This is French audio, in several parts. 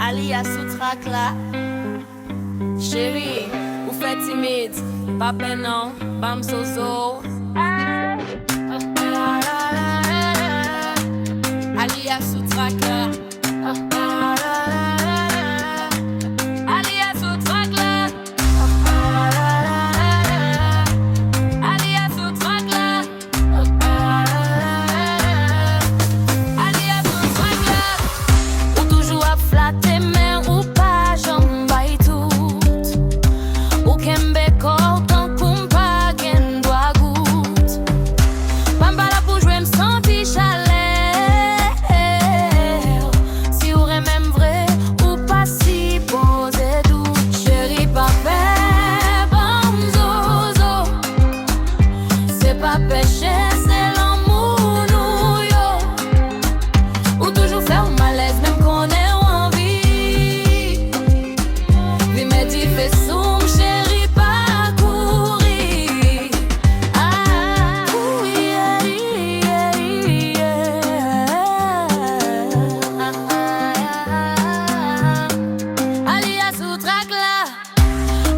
alias sous track là. Chérie, ou fait timide, pas pénant, bam sozo. Alias sous track là. Alias sous track là. Alias sous track là. Alias sous track là. Ou toujours à flatter mais ou pas j'en baille tout. Ou kembe corps tant qu'on pas gen doit goût. Bamba la pour jouer me senti chaleur. Si ou même vrai ou pas si posé doute. Chérie pas fait bon zozo. C'est pas péché c'est l'amour nous yo. Ou toujours faire malaise même qu'on est envie. Lui me dit fais soum chérie pas courir. Ah yeah, yeah, yeah. Alias sous track là.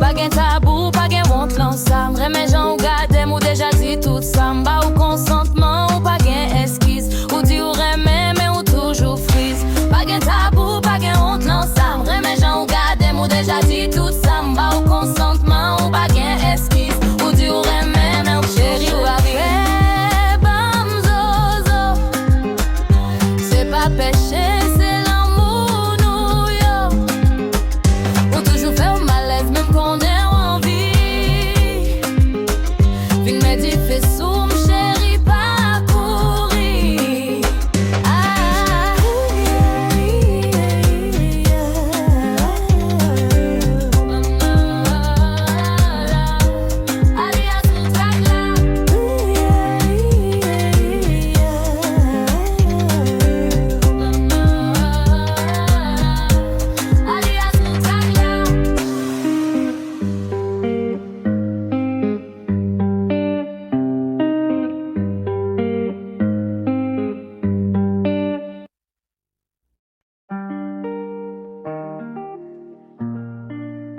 Pas gen tabou, pas gen honte l'ensemble. Remets gens ou gade ou déjà dit tout ça. M'ba ou consentement ou pas gen esquisse. Ou dit ou remets mais ou toujours freeze. Pas gen tabou, pas gen honte l'ensemble. Remets gens ou gade ou déjà dit tout ça. M'ba ou consentement ou pas gen esquisse. Ou dit ou remets mais ou chérie ou après bam zozo. C'est pas péché, c'est l'amour nous yo. Ou toujours faire malaise même qu'on est envie. Vin me dit fais soum chérie pas courir. Ah alias sous track là.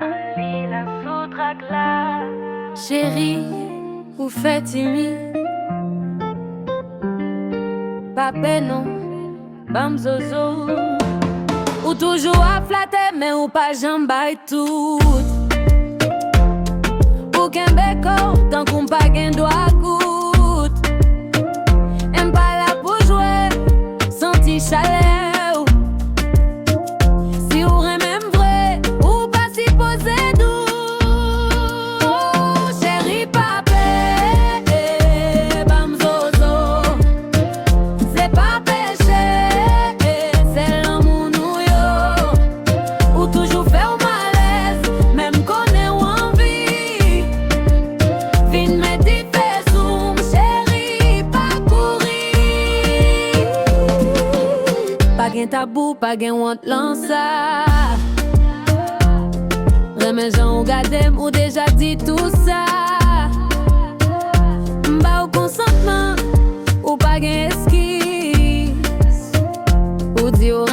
Alias sous track là. Chérie, ou fait timide. Pas pénon, bam zozo. Ou toujours à flatter mais ou pas jambaille tout. Ou qu'un béco tant qu'on pas gen doit goût. Aime pas là pour jouer, senti chaleur. Si ou même vrai, ou pas si posé doux. Chérie papé, bam zozo. C'est pas péché, c'est l'amour nous yo. Ou toujours faire malaise, même qu'on est envie. Vin me dit fais zoom, chérie pas courir. Pas gen tabou, pas gen honte lança. Remets gens ou gade ou déjà dit tout ça. M'ba ou consentement ou pas gen esquisse. Ou dit ou